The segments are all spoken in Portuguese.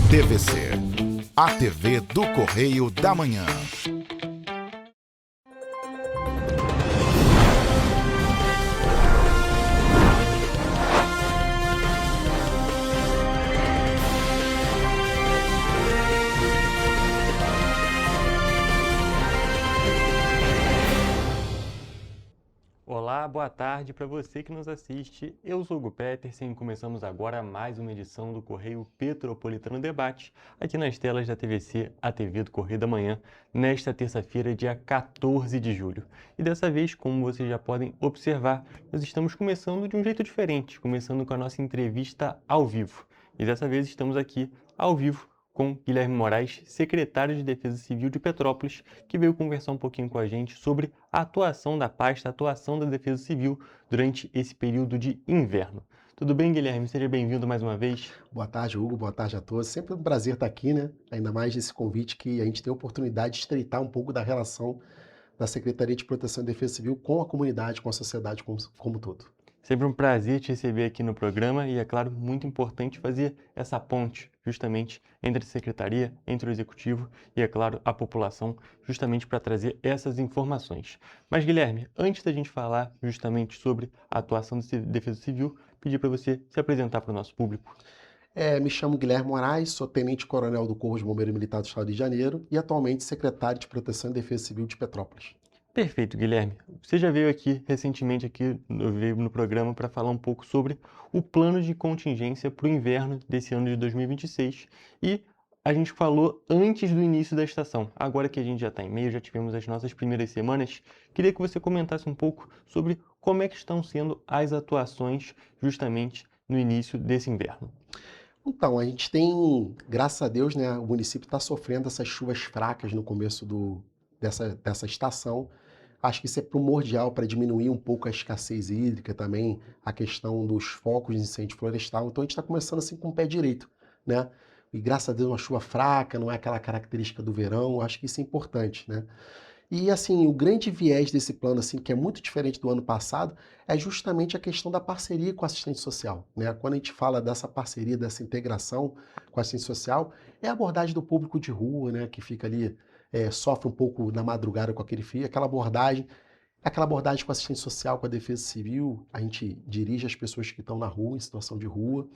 TVC, a TV do Correio da Manhã. Olá, boa tarde para você que nos assiste. Eu sou o Hugo Petersen e começamos agora mais uma edição do Correio Petropolitano Debate, aqui nas telas da TVC, a TV do Correio da Manhã, nesta terça-feira, dia 14 de julho. E dessa vez, como vocês já podem observar, nós estamos começando de um jeito diferente, começando com a nossa entrevista ao vivo. E dessa vez estamos aqui ao vivo com Guilherme Moraes, secretário de Defesa Civil de Petrópolis, que veio conversar um pouquinho com a gente sobre a atuação da pasta, a atuação da Defesa Civil durante esse período de inverno. Tudo bem, Guilherme? Seja bem-vindo mais uma vez. Boa tarde, Hugo. Boa tarde a todos. Sempre um prazer estar aqui, né? Ainda mais esse convite que a gente tem a oportunidade de estreitar um pouco da relação da Secretaria de Proteção e Defesa Civil com a comunidade, com a sociedade como um todo. Sempre um prazer te receber aqui no programa e, é claro, muito importante fazer essa ponte justamente entre a Secretaria, entre o Executivo e, é claro, a população, justamente para trazer essas informações. Mas, Guilherme, antes da gente falar justamente sobre a atuação da Defesa Civil, pedir para você se apresentar para o nosso público. Me chamo Guilherme Moraes, sou tenente-coronel do Corpo de Bombeiro Militar do Estado do Rio de Janeiro e atualmente secretário de Proteção e Defesa Civil de Petrópolis. Perfeito, Guilherme. Você já veio aqui recentemente veio no programa para falar um pouco sobre o plano de contingência para o inverno desse ano de 2026 e a gente falou antes do início da estação. Agora que a gente já está em meio, já tivemos as nossas primeiras semanas, queria que você comentasse um pouco sobre como é que estão sendo as atuações justamente no início desse inverno. Então, a gente tem, graças a Deus, né, o município está sofrendo essas chuvas fracas no começo dessa estação. Acho que isso é primordial para diminuir um pouco a escassez hídrica, também a questão dos focos de incêndio florestal. Então a gente está começando assim com o pé direito, né? E graças a Deus uma chuva fraca, não é aquela característica do verão, acho que isso é importante, né? E assim, o grande viés desse plano, assim, que é muito diferente do ano passado, é justamente a questão da parceria com a assistente social, né? Quando a gente fala dessa parceria, dessa integração com a assistente social, é a abordagem do público de rua, né? Que fica ali, sofre um pouco na madrugada com aquele frio, aquela abordagem com a assistente social, com a defesa civil, a gente dirige as pessoas que estão na rua, em situação de rua,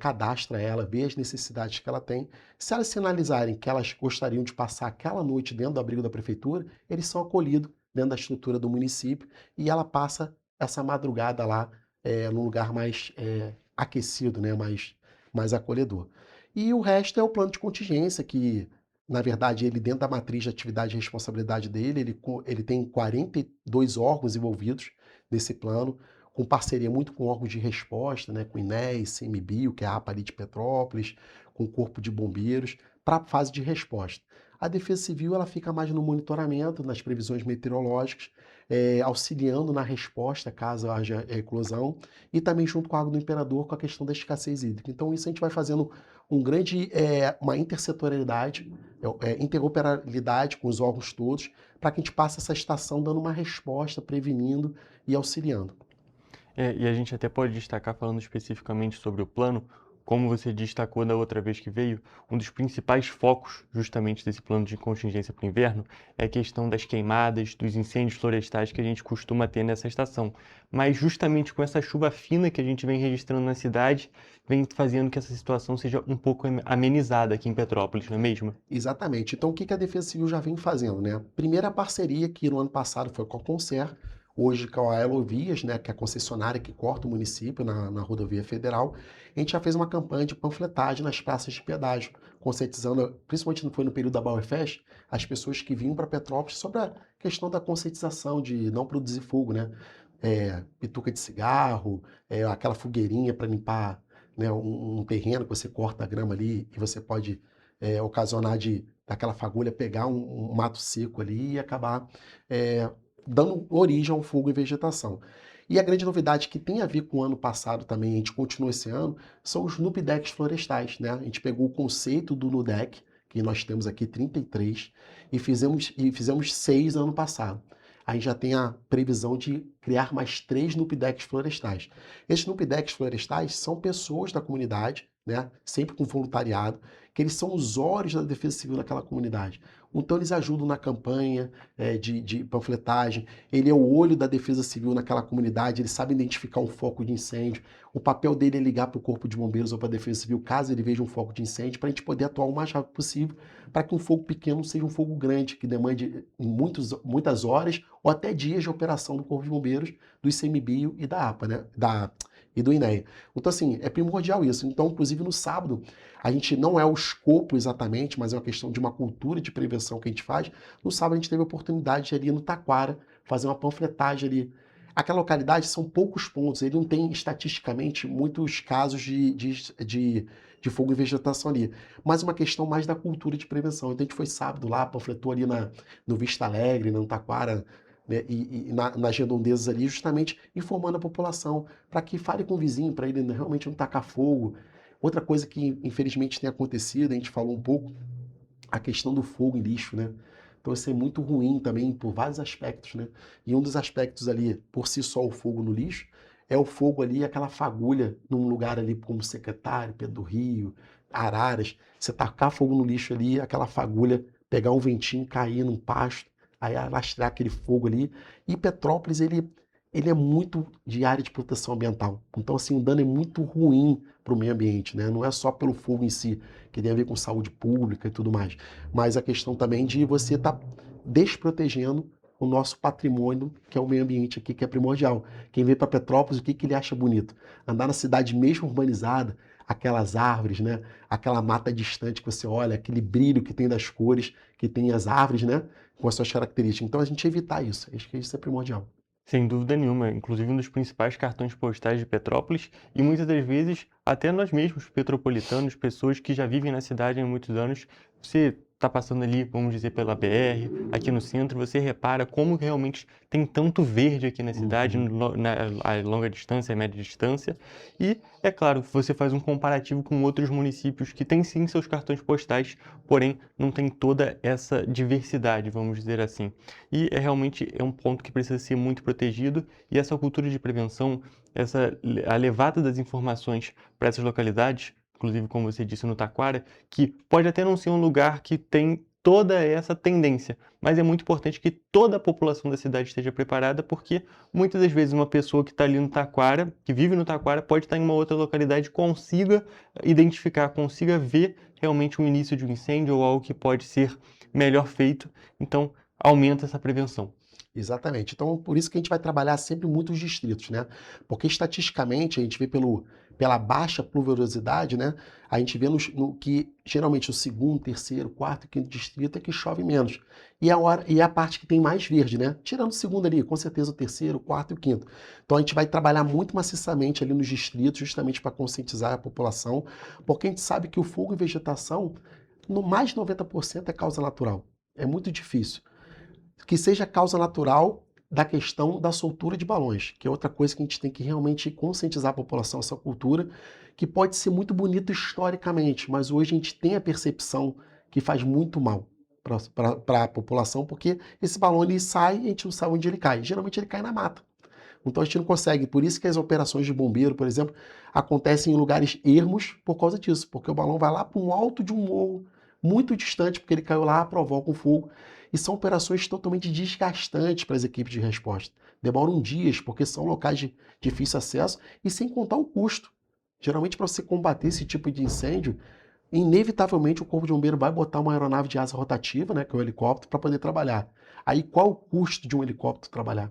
cadastra ela, vê as necessidades que ela tem. Se elas sinalizarem que elas gostariam de passar aquela noite dentro do abrigo da prefeitura, eles são acolhidos dentro da estrutura do município e ela passa essa madrugada lá num lugar mais aquecido, né, mais acolhedor. E o resto é o plano de contingência, que, na verdade, ele dentro da matriz de atividade e responsabilidade dele, ele tem 42 órgãos envolvidos nesse plano, com parceria muito com órgãos de resposta, né, com o INES, CMBio, que é a APA ali de Petrópolis, com o Corpo de Bombeiros, para a fase de resposta. A Defesa Civil ela fica mais no monitoramento, nas previsões meteorológicas, auxiliando na resposta caso haja eclosão, e também junto com a Água do Imperador com a questão da escassez hídrica. Então isso a gente vai fazendo uma intersetorialidade, interoperabilidade com os órgãos todos, para que a gente passe essa estação dando uma resposta, prevenindo e auxiliando. E a gente até pode destacar, falando especificamente sobre o plano, como você destacou da outra vez que veio, um dos principais focos justamente desse plano de contingência para o inverno é a questão das queimadas, dos incêndios florestais que a gente costuma ter nessa estação. Mas justamente com essa chuva fina que a gente vem registrando na cidade, vem fazendo que essa situação seja um pouco amenizada aqui em Petrópolis, não é mesmo? Exatamente. Então o que a Defesa Civil já vem fazendo, né? Primeira parceria que no ano passado foi com a Concer, hoje com a Elovias, né, que é a concessionária que corta o município na rodovia federal, a gente já fez uma campanha de panfletagem nas praças de pedágio, conscientizando, principalmente foi no período da Bauerfest, as pessoas que vinham para Petrópolis sobre a questão da conscientização de não produzir fogo, né? Pituca de cigarro, aquela fogueirinha para limpar, né, um terreno que você corta a grama ali e você pode ocasionar daquela fagulha pegar um mato seco ali e acabar dando origem ao fogo e vegetação. E a grande novidade que tem a ver com o ano passado também, a gente continua esse ano, são os NUPDECs florestais, né? A gente pegou o conceito do NUDEC, que nós temos aqui 33, e fizemos 6 ano passado. A gente já tem a previsão de criar mais 3 NUPDECs florestais. Esses NUPDECs florestais são pessoas da comunidade, né, sempre com voluntariado, que eles são os olhos da Defesa Civil naquela comunidade. Então eles ajudam na campanha de panfletagem, ele é o olho da Defesa Civil naquela comunidade, ele sabe identificar um foco de incêndio, o papel dele é ligar para o Corpo de Bombeiros ou para a Defesa Civil, caso ele veja um foco de incêndio, para a gente poder atuar o mais rápido possível, para que um fogo pequeno seja um fogo grande, que demande muitas horas ou até dias de operação do Corpo de Bombeiros, do ICMBio e da APA, né? E do INEA. Então, assim, é primordial isso. Então, inclusive, no sábado, a gente não é o escopo exatamente, mas é uma questão de uma cultura de prevenção que a gente faz. No sábado, a gente teve a oportunidade de ali no Taquara fazer uma panfletagem ali. Aquela localidade são poucos pontos, ele não tem estatisticamente muitos casos de fogo em vegetação ali, mas uma questão mais da cultura de prevenção. Então, a gente foi sábado lá, panfletou ali no Vista Alegre, no Taquara, né, e nas redondezas ali, justamente informando a população para que fale com o vizinho, para ele realmente não tacar fogo. Outra coisa que infelizmente tem acontecido, a gente falou um pouco, a questão do fogo em lixo, né? Então isso é muito ruim também por vários aspectos, né? E um dos aspectos ali, por si só o fogo no lixo, é o fogo ali, aquela fagulha num lugar ali como Secretário, Pedro do Rio, Araras, você tacar fogo no lixo ali, aquela fagulha pegar um ventinho, cair num pasto, aí alastrar aquele fogo ali. E Petrópolis, ele é muito de área de proteção ambiental. Então, assim, o dano é muito ruim para o meio ambiente, né? Não é só pelo fogo em si, que tem a ver com saúde pública e tudo mais, mas a questão também de você estar desprotegendo o nosso patrimônio, que é o meio ambiente aqui, que é primordial. Quem vem para Petrópolis, o que ele acha bonito? Andar na cidade mesmo urbanizada, aquelas árvores, né? Aquela mata distante que você olha, aquele brilho que tem das cores, que tem as árvores, né? Com as suas características. Então a gente evitar isso. Acho que isso é primordial. Sem dúvida nenhuma, inclusive um dos principais cartões postais de Petrópolis e muitas das vezes até nós mesmos, petropolitanos, pessoas que já vivem na cidade há muitos anos, você está passando ali, vamos dizer, pela BR, aqui no centro, você repara como realmente tem tanto verde aqui na cidade, a longa distância, a média distância, e, é claro, você faz um comparativo com outros municípios que têm sim seus cartões postais, porém não tem toda essa diversidade, vamos dizer assim. E realmente é um ponto que precisa ser muito protegido, e essa cultura de prevenção, a levada das informações para essas localidades, inclusive como você disse no Taquara, que pode até não ser um lugar que tem toda essa tendência, mas é muito importante que toda a população da cidade esteja preparada, porque muitas das vezes uma pessoa que está ali no Taquara, que vive no Taquara, pode estar em uma outra localidade, consiga identificar, consiga ver realmente o início de um incêndio ou algo que pode ser melhor feito, então aumenta essa prevenção. Exatamente. Então, por isso que a gente vai trabalhar sempre muito os distritos, né? Porque estatisticamente a gente vê pela baixa pluviosidade, né? A gente vê no que geralmente o segundo, terceiro, quarto e quinto distrito é que chove menos. E é a parte que tem mais verde, né? Tirando o segundo ali, com certeza o terceiro, o quarto e o quinto. Então a gente vai trabalhar muito maciçamente ali nos distritos, justamente para conscientizar a população, porque a gente sabe que o fogo em vegetação, no mais de 90% é causa natural. É muito difícil que seja causa natural da questão da soltura de balões, que é outra coisa que a gente tem que realmente conscientizar a população, essa cultura, que pode ser muito bonito historicamente, mas hoje a gente tem a percepção que faz muito mal para a população, porque esse balão ele sai e a gente não sabe onde ele cai. Geralmente ele cai na mata. Então a gente não consegue. Por isso que as operações de bombeiro, por exemplo, acontecem em lugares ermos por causa disso, porque o balão vai lá para um alto de um morro, muito distante, porque ele caiu lá, provoca um fogo. E são operações totalmente desgastantes para as equipes de resposta. Demoram dias, porque são locais de difícil acesso, e sem contar o custo. Geralmente, para você combater esse tipo de incêndio, inevitavelmente o Corpo de Bombeiro vai botar uma aeronave de asa rotativa, né, que é o helicóptero, para poder trabalhar. Aí qual o custo de um helicóptero trabalhar?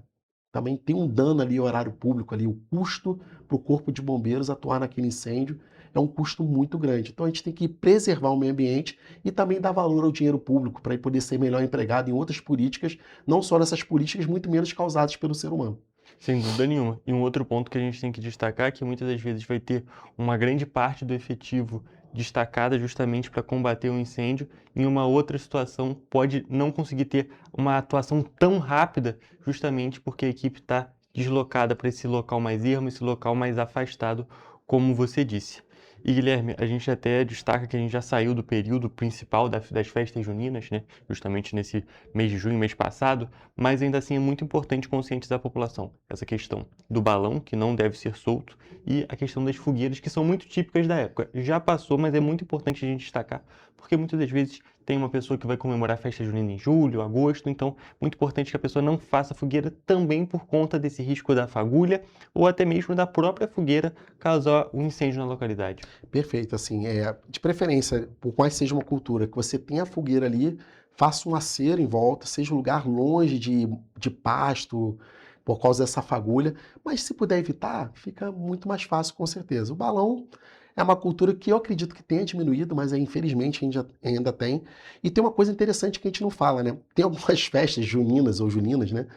Também tem um dano ali, horário público ali, o custo para o Corpo de Bombeiros atuar naquele incêndio é um custo muito grande. Então a gente tem que preservar o meio ambiente e também dar valor ao dinheiro público para ele poder ser melhor empregado em outras políticas, não só nessas políticas muito menos causadas pelo ser humano. Sem dúvida nenhuma. E um outro ponto que a gente tem que destacar é que muitas das vezes vai ter uma grande parte do efetivo destacada justamente para combater um incêndio, em uma outra situação pode não conseguir ter uma atuação tão rápida, justamente porque a equipe está deslocada para esse local mais ermo, esse local mais afastado, como você disse. E Guilherme, a gente até destaca que a gente já saiu do período principal das festas juninas, né? Justamente nesse mês de junho, mês passado, mas ainda assim é muito importante conscientizar a população. Essa questão do balão, que não deve ser solto, e a questão das fogueiras, que são muito típicas da época. Já passou, mas é muito importante a gente destacar, porque muitas das vezes tem uma pessoa que vai comemorar a festa junina em julho, agosto, então muito importante que a pessoa não faça fogueira também por conta desse risco da fagulha ou até mesmo da própria fogueira causar um incêndio na localidade. Perfeito, assim, de preferência, por mais que seja uma cultura, que você tenha a fogueira ali, faça um acero em volta, seja um lugar longe de pasto, por causa dessa fagulha, mas se puder evitar, fica muito mais fácil com certeza. O balão é uma cultura que eu acredito que tenha diminuído, mas infelizmente ainda tem. E tem uma coisa interessante que a gente não fala, né? Tem algumas festas juninas ou juninas, né?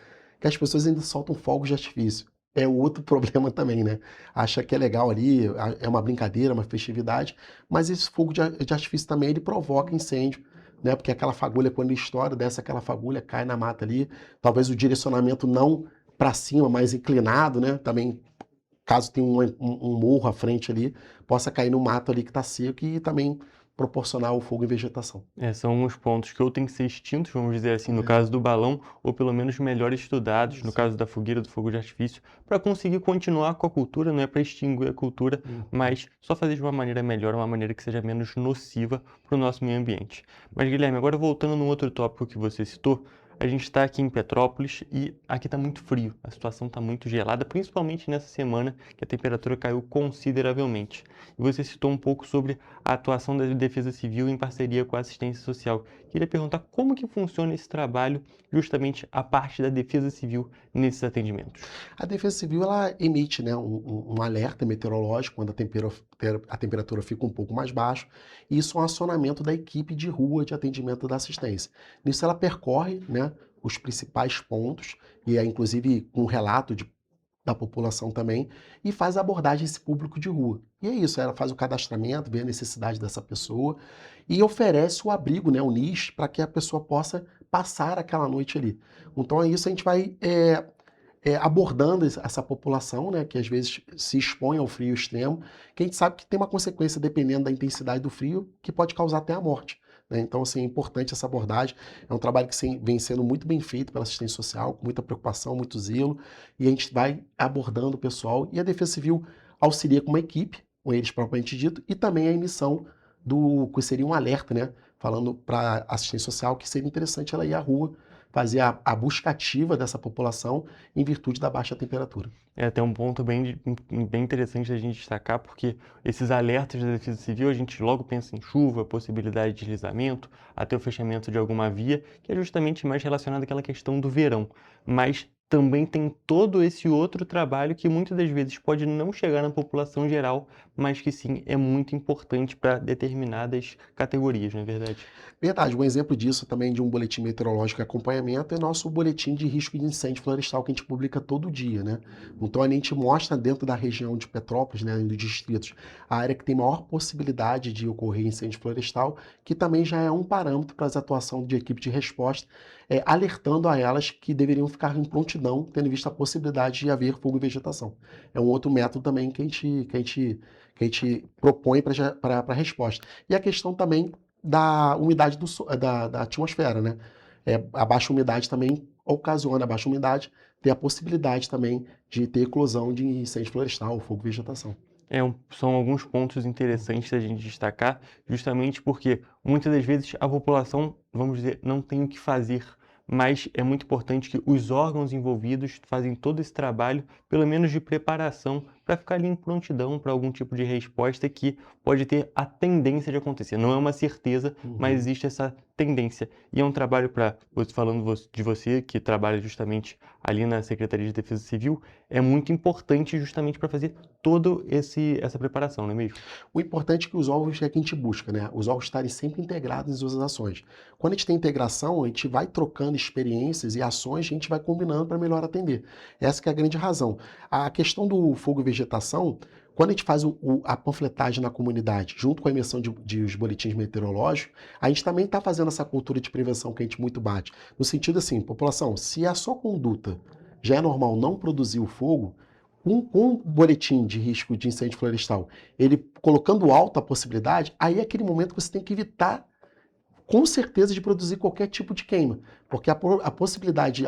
Que as pessoas ainda soltam fogos de artifício. É outro problema também, né? Acha que é legal ali, é uma brincadeira, uma festividade, mas esse fogo de artifício também ele provoca incêndio, né? Porque aquela fagulha, quando ele estoura, desce aquela fagulha, cai na mata ali. Talvez o direcionamento não para cima, mais inclinado, né? Também, caso tenha um morro à frente ali, possa cair no mato ali que está seco e também proporcionar o fogo em vegetação. São os pontos que ou têm que ser extintos, vamos dizer assim, no É, caso do balão, ou pelo menos melhor estudados, no isso. caso da fogueira, do fogo de artifício, para conseguir continuar com a cultura, não é para extinguir a cultura, Uhum. mas só fazer de uma maneira melhor, uma maneira que seja menos nociva para o nosso meio ambiente. Mas, Guilherme, agora voltando num outro tópico que você citou, a gente está aqui em Petrópolis e aqui está muito frio, a situação está muito gelada, principalmente nessa semana que a temperatura caiu consideravelmente. E você citou um pouco sobre a atuação da Defesa Civil em parceria com a assistência social. Queria perguntar como que funciona esse trabalho, justamente a parte da Defesa Civil nesses atendimentos. A Defesa Civil ela emite, né, um alerta meteorológico quando a temperatura fica um pouco mais baixa, e isso é um acionamento da equipe de rua de atendimento da assistência. Nisso ela percorre, né, os principais pontos, e é inclusive um relato da população também, e faz a abordagem a esse público de rua. E é isso, ela faz o cadastramento, vê a necessidade dessa pessoa e oferece o abrigo, né, o nicho, para que a pessoa possa passar aquela noite ali. Então é isso, a gente vai abordando essa população, né, que às vezes se expõe ao frio extremo, que a gente sabe que tem uma consequência, dependendo da intensidade do frio, que pode causar até a morte. Né? Então, assim, é importante essa abordagem. É um trabalho que vem sendo muito bem feito pela assistência social, com muita preocupação, muito zelo, e a gente vai abordando o pessoal. E a Defesa Civil auxilia com uma equipe, com eles propriamente dito, e também a emissão que seria um alerta, né, falando para a assistência social que seria interessante ela ir à rua fazer a busca ativa dessa população em virtude da baixa temperatura. É até um ponto bem interessante da gente destacar, porque esses alertas da Defesa Civil, a gente logo pensa em chuva, possibilidade de deslizamento, até o fechamento de alguma via, que é justamente mais relacionado àquela questão do verão. Mas também tem todo esse outro trabalho que muitas das vezes pode não chegar na população geral, mas que sim é muito importante para determinadas categorias, não é verdade? Verdade, um exemplo disso também de um boletim meteorológico e acompanhamento é nosso boletim de risco de incêndio florestal que a gente publica todo dia, né? Então a gente mostra dentro da região de Petrópolis, né, dos distritos, a área que tem maior possibilidade de ocorrer incêndio florestal, que também já é um parâmetro para a atuação de equipe de resposta, alertando a elas que deveriam ficar em prontidão, tendo em vista a possibilidade de haver fogo e vegetação. É um outro método também que a gente propõe para a resposta. E a questão também da umidade da atmosfera, né? A baixa umidade também ocasiona, a baixa umidade ter a possibilidade também de ter eclosão de incêndio florestal, fogo e vegetação. São alguns pontos interessantes da gente destacar, justamente porque muitas das vezes a população, vamos dizer, não tem o que fazer, mas é muito importante que os órgãos envolvidos fazem todo esse trabalho, pelo menos de preparação, para ficar ali em prontidão para algum tipo de resposta que pode ter a tendência de acontecer. Não é uma certeza, mas Uhum. existe essa tendência. E é um trabalho para, falando de você, que trabalha justamente ali na Secretaria de Defesa Civil, é muito importante justamente para fazer toda essa preparação, não é mesmo? O importante é que os órgãos é que a gente busca, né? Os órgãos estarem sempre integrados em suas ações. Quando a gente tem integração, a gente vai trocando experiências e ações, a gente vai combinando para melhor atender. Essa que é a grande razão. A questão do fogo e vegetação, quando a gente faz a panfletagem na comunidade, junto com a emissão de os boletins meteorológicos, a gente também está fazendo essa cultura de prevenção que a gente muito bate. No sentido assim, população, se a sua conduta já é normal não produzir o fogo, Com o boletim de risco de incêndio florestal, ele colocando alta a possibilidade, aí é aquele momento que você tem que evitar com certeza de produzir qualquer tipo de queima, porque a probabilidade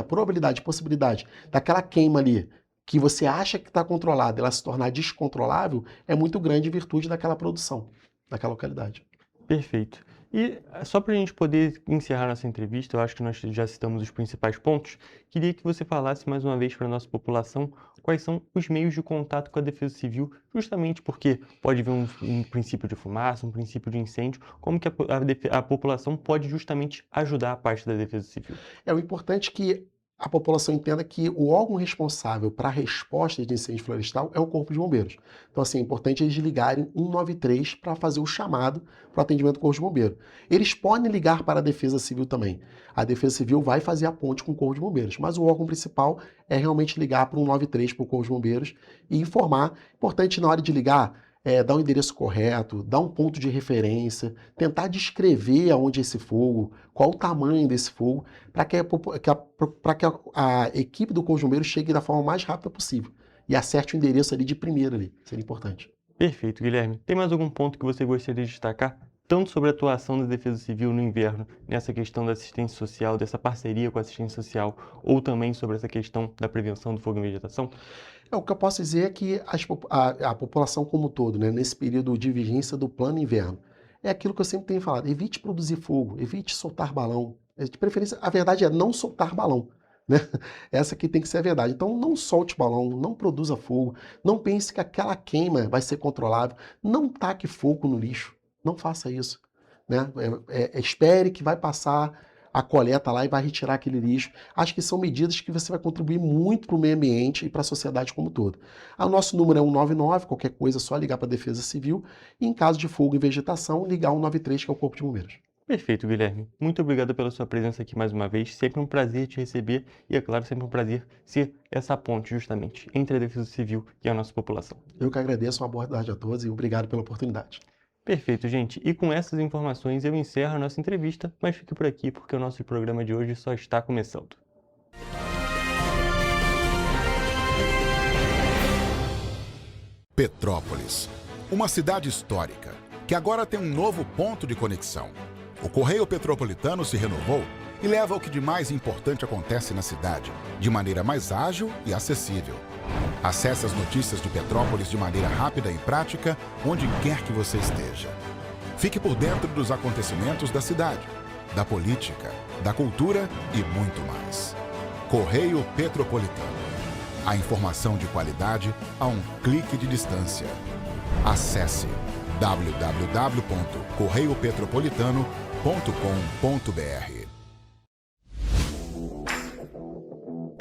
daquela queima ali que você acha que está controlada, ela se tornar descontrolável, é muito grande em virtude daquela produção, daquela localidade. Perfeito. E só para a gente poder encerrar nossa entrevista, eu acho que nós já citamos os principais pontos, queria que você falasse mais uma vez para a nossa população quais são os meios de contato com a Defesa Civil, justamente porque pode haver um princípio de fumaça, um princípio de incêndio, como que a população pode justamente ajudar a parte da Defesa Civil. É o importante que a população entenda que o órgão responsável para a resposta de incêndio florestal é o Corpo de Bombeiros. Então, assim, é importante eles ligarem 193 para fazer o chamado para o atendimento do Corpo de Bombeiros. Eles podem ligar para a Defesa Civil também. A Defesa Civil vai fazer a ponte com o Corpo de Bombeiros, mas o órgão principal é realmente ligar para o 193 para o Corpo de Bombeiros e informar. Importante na hora de ligar, dar o endereço correto, dar um ponto de referência, tentar descrever aonde é esse fogo, qual o tamanho desse fogo, para que, a equipe do Corpo de Bombeiros chegue da forma mais rápida possível e acerte o endereço ali de primeira ali, seria importante. Perfeito, Guilherme. Tem mais algum ponto que você gostaria de destacar, tanto sobre a atuação da Defesa Civil no inverno, nessa questão da assistência social, dessa parceria com a assistência social, ou também sobre essa questão da prevenção do fogo em vegetação? O que eu posso dizer é que a população como um todo, né, nesse período de vigência do plano inverno, é aquilo que eu sempre tenho falado, evite produzir fogo, evite soltar balão. De preferência, a verdade é não soltar balão. Né? Essa aqui tem que ser a verdade. Então não solte balão, não produza fogo, não pense que aquela queima vai ser controlável, não taque fogo no lixo, não faça isso. Né? Espere que vai passar a coleta lá e vai retirar aquele lixo. Acho que são medidas que você vai contribuir muito para o meio ambiente e para a sociedade como um todo. O nosso número é 199, qualquer coisa é só ligar para a Defesa Civil e em caso de fogo e vegetação, ligar 193, que é o Corpo de Bombeiros. Perfeito, Guilherme. Muito obrigado pela sua presença aqui mais uma vez. Sempre um prazer te receber e, é claro, sempre um prazer ser essa ponte, justamente, entre a Defesa Civil e a nossa população. Eu que agradeço, uma boa tarde a todos e obrigado pela oportunidade. Perfeito, gente. E com essas informações eu encerro a nossa entrevista, mas fique por aqui porque o nosso programa de hoje só está começando. Petrópolis, uma cidade histórica que agora tem um novo ponto de conexão. O Correio Petropolitano se renovou e leva o que de mais importante acontece na cidade, de maneira mais ágil e acessível. Acesse as notícias de Petrópolis de maneira rápida e prática, onde quer que você esteja. Fique por dentro dos acontecimentos da cidade, da política, da cultura e muito mais. Correio Petropolitano. A informação de qualidade a um clique de distância. Acesse www.correiopetropolitano.com.br.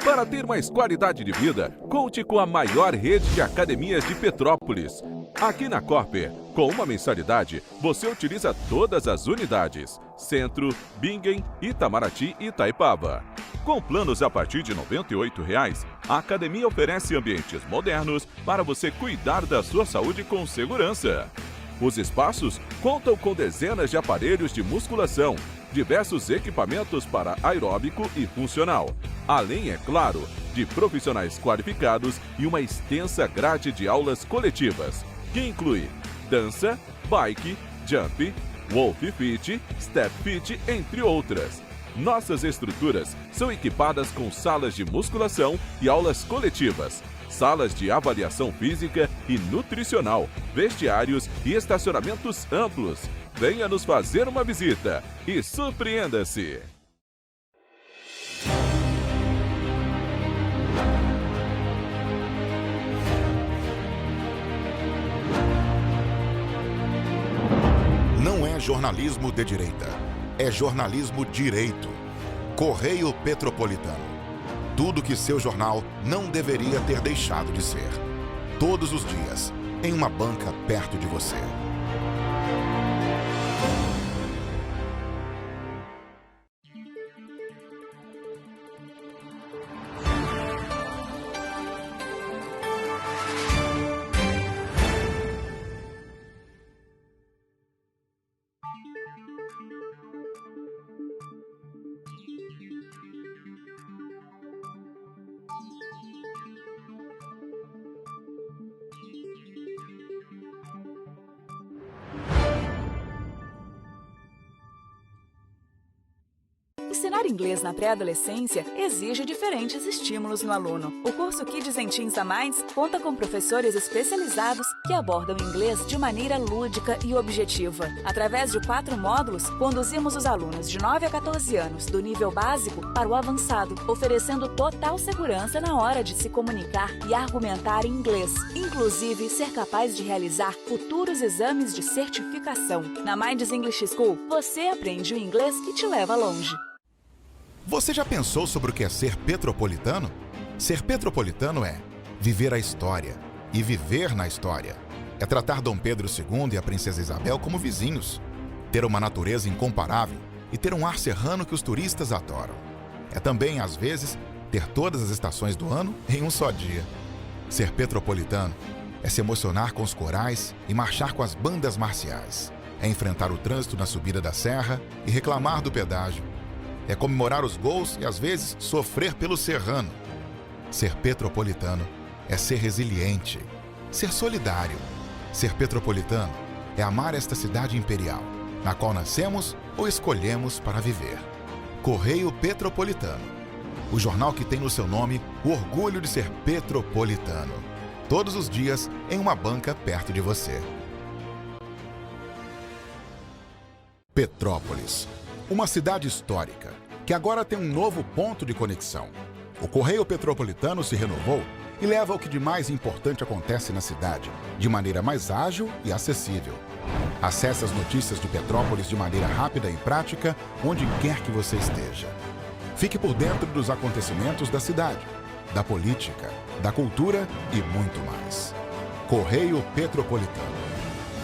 Para ter mais qualidade de vida, conte com a maior rede de academias de Petrópolis. Aqui na Corper, com uma mensalidade, você utiliza todas as unidades: Centro, Bingen, Itamaraty e Itaipava. Com planos a partir de R$ 98,00, a academia oferece ambientes modernos para você cuidar da sua saúde com segurança. Os espaços contam com dezenas de aparelhos de musculação, diversos equipamentos para aeróbico e funcional, além, é claro, de profissionais qualificados e uma extensa grade de aulas coletivas, que inclui dança, bike, jump, wolf fit, step fit, entre outras. Nossas estruturas são equipadas com salas de musculação e aulas coletivas, salas de avaliação física e nutricional, vestiários e estacionamentos amplos. Venha nos fazer uma visita e surpreenda-se! Não é jornalismo de direita, é jornalismo direito. Correio Petropolitano. Tudo que seu jornal não deveria ter deixado de ser. Todos os dias, em uma banca perto de você. Ensinar inglês na pré-adolescência exige diferentes estímulos no aluno. O curso Kids and Teens a Mais conta com professores especializados que abordam o inglês de maneira lúdica e objetiva. Através de 4 módulos, conduzimos os alunos de 9 a 14 anos do nível básico para o avançado, oferecendo total segurança na hora de se comunicar e argumentar em inglês, inclusive ser capaz de realizar futuros exames de certificação. Na Minds English School, você aprende o inglês que te leva longe. Você já pensou sobre o que é ser petropolitano? Ser petropolitano é viver a história e viver na história. É tratar Dom Pedro II e a Princesa Isabel como vizinhos, ter uma natureza incomparável e ter um ar serrano que os turistas adoram. É também, às vezes, ter todas as estações do ano em um só dia. Ser petropolitano é se emocionar com os corais e marchar com as bandas marciais. É enfrentar o trânsito na subida da serra e reclamar do pedágio. É comemorar os gols e, às vezes, sofrer pelo serrano. Ser petropolitano é ser resiliente, ser solidário. Ser petropolitano é amar esta cidade imperial, na qual nascemos ou escolhemos para viver. Correio Petropolitano, o jornal que tem no seu nome o orgulho de ser petropolitano. Todos os dias em uma banca perto de você. Petrópolis, uma cidade histórica, que agora tem um novo ponto de conexão. O Correio Petropolitano se renovou e leva o que de mais importante acontece na cidade, de maneira mais ágil e acessível. Acesse as notícias de Petrópolis de maneira rápida e prática, onde quer que você esteja. Fique por dentro dos acontecimentos da cidade, da política, da cultura e muito mais. Correio Petropolitano.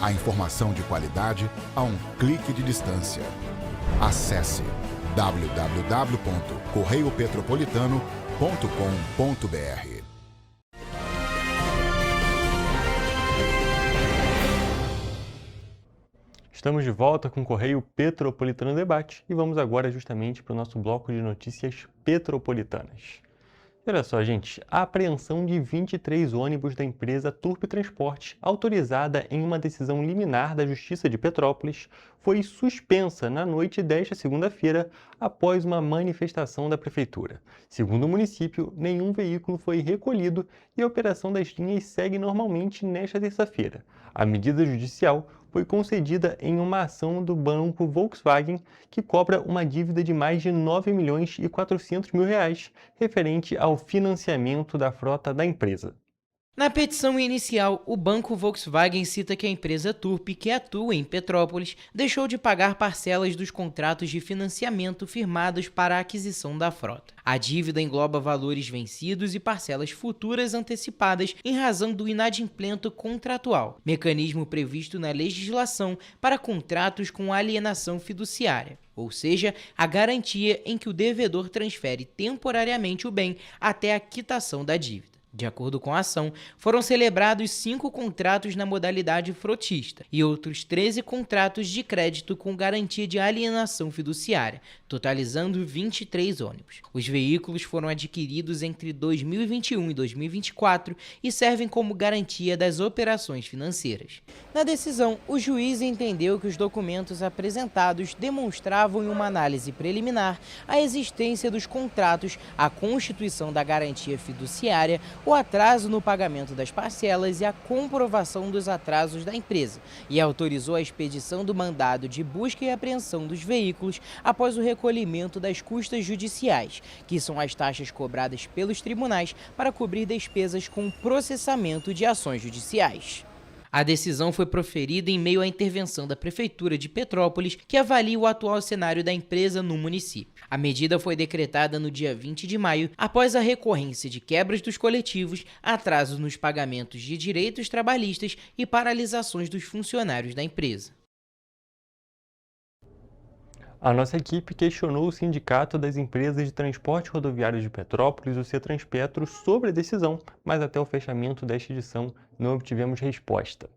A informação de qualidade a um clique de distância. Acesse www.correiopetropolitano.com.br. Estamos de volta com o Correio Petropolitano Debate e vamos agora justamente para o nosso bloco de notícias petropolitanas. Olha só, gente, a apreensão de 23 ônibus da empresa Turp Transporte, autorizada em uma decisão liminar da Justiça de Petrópolis, foi suspensa na noite desta segunda-feira após uma manifestação da Prefeitura. Segundo o município, nenhum veículo foi recolhido e a operação das linhas segue normalmente nesta terça-feira. A medida judicial foi concedida em uma ação do banco Volkswagen, que cobra uma dívida de mais de R$ 9.400.000 referente ao financiamento da frota da empresa. Na petição inicial, o banco Volkswagen cita que a empresa Turp, que atua em Petrópolis, deixou de pagar parcelas dos contratos de financiamento firmados para a aquisição da frota. A dívida engloba valores vencidos e parcelas futuras antecipadas em razão do inadimplento contratual, mecanismo previsto na legislação para contratos com alienação fiduciária, ou seja, a garantia em que o devedor transfere temporariamente o bem até a quitação da dívida. De acordo com a ação, foram celebrados 5 contratos na modalidade frotista e outros 13 contratos de crédito com garantia de alienação fiduciária, totalizando 23 ônibus. Os veículos foram adquiridos entre 2021 e 2024 e servem como garantia das operações financeiras. Na decisão, o juiz entendeu que os documentos apresentados demonstravam em uma análise preliminar a existência dos contratos, a constituição da garantia fiduciária, o atraso no pagamento das parcelas e a comprovação dos atrasos da empresa, e autorizou a expedição do mandado de busca e apreensão dos veículos após o recolhimento das custas judiciais, que são as taxas cobradas pelos tribunais para cobrir despesas com processamento de ações judiciais. A decisão foi proferida em meio à intervenção da Prefeitura de Petrópolis, que avalia o atual cenário da empresa no município. A medida foi decretada no dia 20 de maio, após a recorrência de quebras dos coletivos, atrasos nos pagamentos de direitos trabalhistas e paralisações dos funcionários da empresa. A nossa equipe questionou o Sindicato das Empresas de Transporte Rodoviário de Petrópolis, o CETRANSPETRO, sobre a decisão, mas até o fechamento desta edição não obtivemos resposta.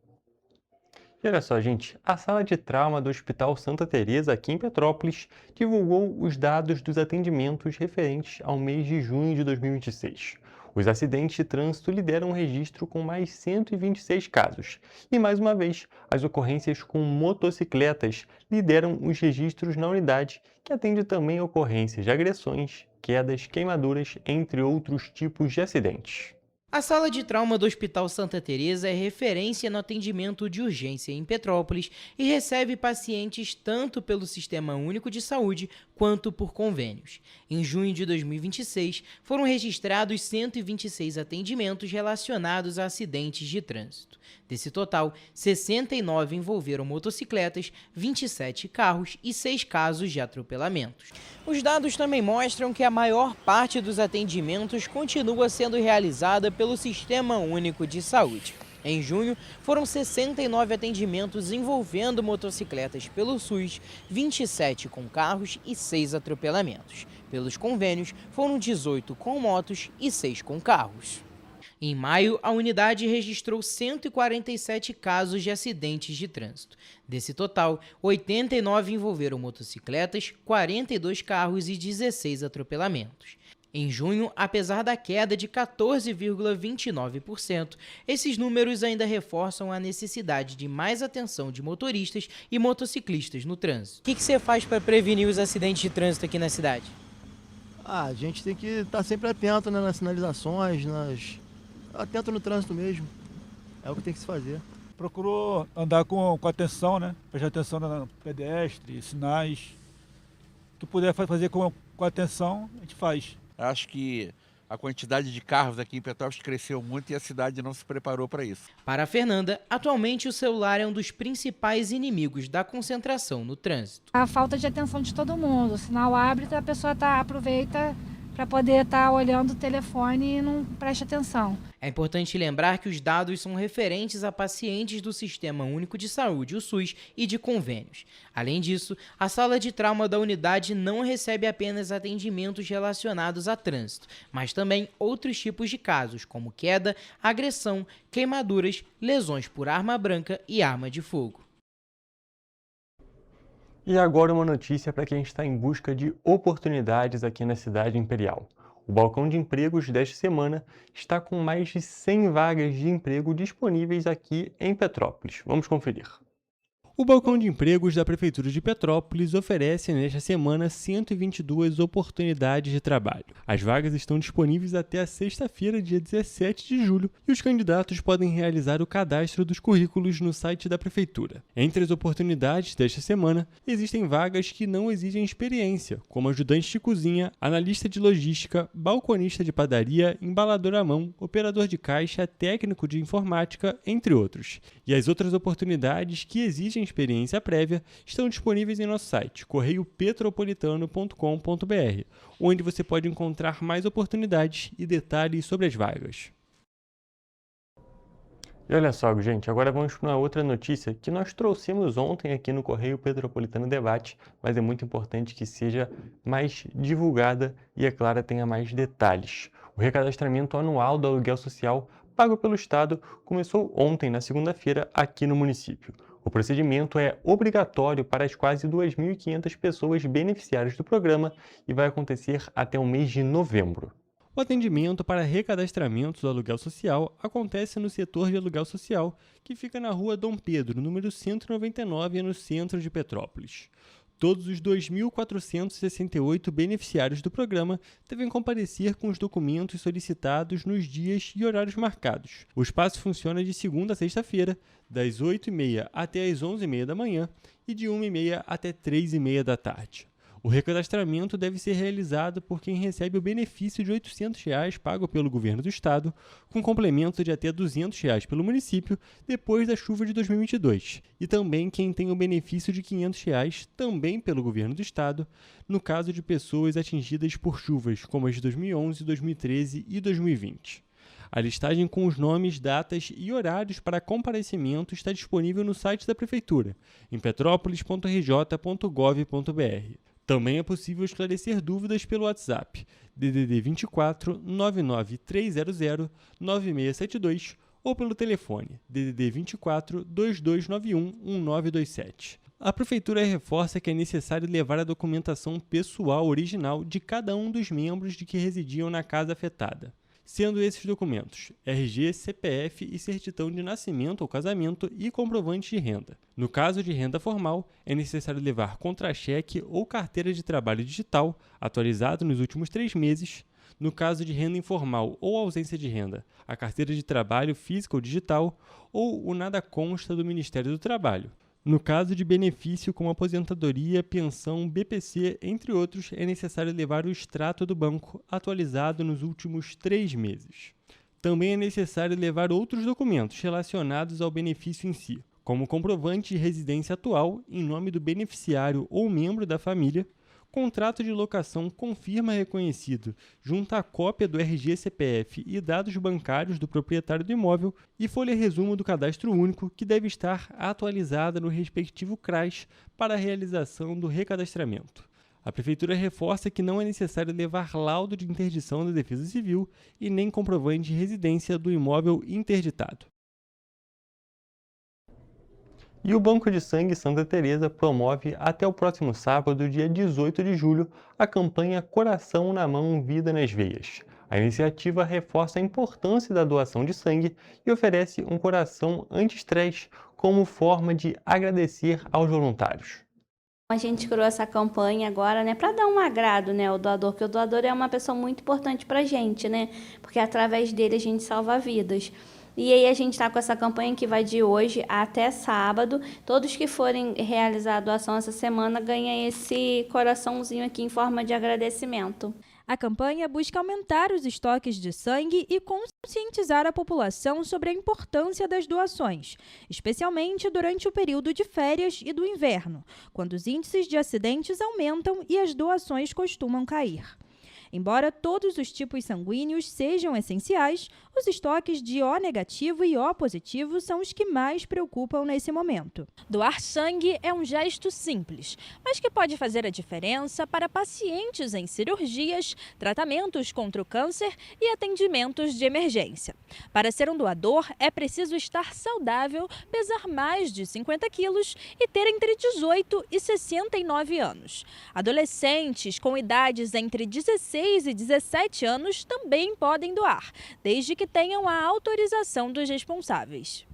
E olha só, gente, a sala de trauma do Hospital Santa Teresa, aqui em Petrópolis, divulgou os dados dos atendimentos referentes ao mês de junho de 2026. Os acidentes de trânsito lideram o registro com mais 126 casos. E, mais uma vez, as ocorrências com motocicletas lideram os registros na unidade, que atende também a ocorrências de agressões, quedas, queimaduras, entre outros tipos de acidentes. A sala de trauma do Hospital Santa Teresa é referência no atendimento de urgência em Petrópolis e recebe pacientes tanto pelo Sistema Único de Saúde quanto por convênios. Em junho de 2026, foram registrados 126 atendimentos relacionados a acidentes de trânsito. Desse total, 69 envolveram motocicletas, 27 carros e 6 casos de atropelamentos. Os dados também mostram que a maior parte dos atendimentos continua sendo realizada pelo Sistema Único de Saúde. Em junho, foram 69 atendimentos envolvendo motocicletas pelo SUS, 27 com carros e 6 atropelamentos. Pelos convênios, foram 18 com motos e 6 com carros. Em maio, a unidade registrou 147 casos de acidentes de trânsito. Desse total, 89 envolveram motocicletas, 42 carros e 16 atropelamentos. Em junho, apesar da queda de 14,29%, esses números ainda reforçam a necessidade de mais atenção de motoristas e motociclistas no trânsito. O que você faz para prevenir os acidentes de trânsito aqui na cidade? A gente tem que estar sempre atento, né, nas sinalizações, atento no trânsito mesmo. É o que tem que se fazer. Procurou andar com atenção, né? Prestar atenção no pedestre, sinais. O que puder fazer com atenção, a gente faz. Acho que a quantidade de carros aqui em Petrópolis cresceu muito e a cidade não se preparou para isso. Para a Fernanda, atualmente o celular é um dos principais inimigos da concentração no trânsito. A falta de atenção de todo mundo. O sinal abre, a pessoa aproveita para poder estar olhando o telefone e não presta atenção. É importante lembrar que os dados são referentes a pacientes do Sistema Único de Saúde, o SUS, e de convênios. Além disso, a sala de trauma da unidade não recebe apenas atendimentos relacionados a trânsito, mas também outros tipos de casos, como queda, agressão, queimaduras, lesões por arma branca e arma de fogo. E agora uma notícia para quem está em busca de oportunidades aqui na cidade imperial. O balcão de empregos desta semana está com mais de 100 vagas de emprego disponíveis aqui em Petrópolis. Vamos conferir. O balcão de empregos da Prefeitura de Petrópolis oferece nesta semana 122 oportunidades de trabalho. As vagas estão disponíveis até a sexta-feira, dia 17 de julho, e os candidatos podem realizar o cadastro dos currículos no site da Prefeitura. Entre as oportunidades desta semana, existem vagas que não exigem experiência, como ajudante de cozinha, analista de logística, balconista de padaria, embalador à mão, operador de caixa, técnico de informática, entre outros. E as outras oportunidades que exigem experiência prévia estão disponíveis em nosso site, correiopetropolitano.com.br, onde você pode encontrar mais oportunidades e detalhes sobre as vagas. E olha só, gente, agora vamos para uma outra notícia que nós trouxemos ontem aqui no Correio Petropolitano Debate, mas é muito importante que seja mais divulgada e, é claro, tenha mais detalhes. O recadastramento anual do aluguel social pago pelo Estado começou ontem, na segunda-feira, aqui no município. O procedimento é obrigatório para as quase 2.500 pessoas beneficiárias do programa e vai acontecer até o mês de novembro. O atendimento para recadastramento do aluguel social acontece no setor de aluguel social, que fica na rua Dom Pedro, número 199, no centro de Petrópolis. Todos os 2.468 beneficiários do programa devem comparecer com os documentos solicitados nos dias e horários marcados. O espaço funciona de segunda a sexta-feira, das 8h30 até as 11h30 da manhã e de 1h30 até 3h30 da tarde. O recadastramento deve ser realizado por quem recebe o benefício de R$ 800 pago pelo governo do estado, com complemento de até R$ 200 pelo município depois da chuva de 2022, e também quem tem o benefício de R$ 500 também pelo governo do estado, no caso de pessoas atingidas por chuvas como as de 2011, 2013 e 2020. A listagem com os nomes, datas e horários para comparecimento está disponível no site da Prefeitura, em petrópolis.rj.gov.br. Também é possível esclarecer dúvidas pelo WhatsApp, DDD 24 99300 9672 ou pelo telefone, DDD 24 2291 1927. A Prefeitura reforça que é necessário levar a documentação pessoal original de cada um dos membros de que residiam na casa afetada. sendo esses documentos RG, CPF e certidão de nascimento ou casamento e comprovante de renda. No caso de renda formal, é necessário levar contra-cheque ou carteira de trabalho digital, atualizado nos últimos 3 meses. No caso de renda informal ou ausência de renda, a carteira de trabalho física ou digital ou o nada consta do Ministério do Trabalho. No caso de benefício como aposentadoria, pensão, BPC, entre outros, é necessário levar o extrato do banco atualizado nos últimos 3 meses. Também é necessário levar outros documentos relacionados ao benefício em si, como comprovante de residência atual em nome do beneficiário ou membro da família, contrato de locação com firma reconhecido junto à cópia do RG, CPF e dados bancários do proprietário do imóvel e folha resumo do cadastro único que deve estar atualizada no respectivo CRAS para a realização do recadastramento. A Prefeitura reforça que não é necessário levar laudo de interdição da Defesa Civil e nem comprovante de residência do imóvel interditado. E o Banco de Sangue Santa Teresa promove até o próximo sábado, dia 18 de julho, a campanha Coração na Mão, Vida nas Veias. A iniciativa reforça a importância da doação de sangue e oferece um coração anti-estresse como forma de agradecer aos voluntários. A gente criou essa campanha agora, né, para dar um agrado, né, ao doador, porque o doador é uma pessoa muito importante para a gente, né, porque através dele a gente salva vidas. E aí a gente está com essa campanha que vai de hoje até sábado. Todos que forem realizar a doação essa semana ganham esse coraçãozinho aqui em forma de agradecimento. A campanha busca aumentar os estoques de sangue e conscientizar a população sobre a importância das doações, especialmente durante o período de férias e do inverno, quando os índices de acidentes aumentam e as doações costumam cair. Embora todos os tipos sanguíneos sejam essenciais, os estoques de O negativo e O positivo são os que mais preocupam nesse momento. Doar sangue é um gesto simples, mas que pode fazer a diferença para pacientes em cirurgias, tratamentos contra o câncer e atendimentos de emergência. Para ser um doador, é preciso estar saudável, pesar mais de 50 quilos e ter entre 18 e 69 anos. Adolescentes com idades entre 16 e 17 anos também podem doar, desde que tenham a autorização dos responsáveis.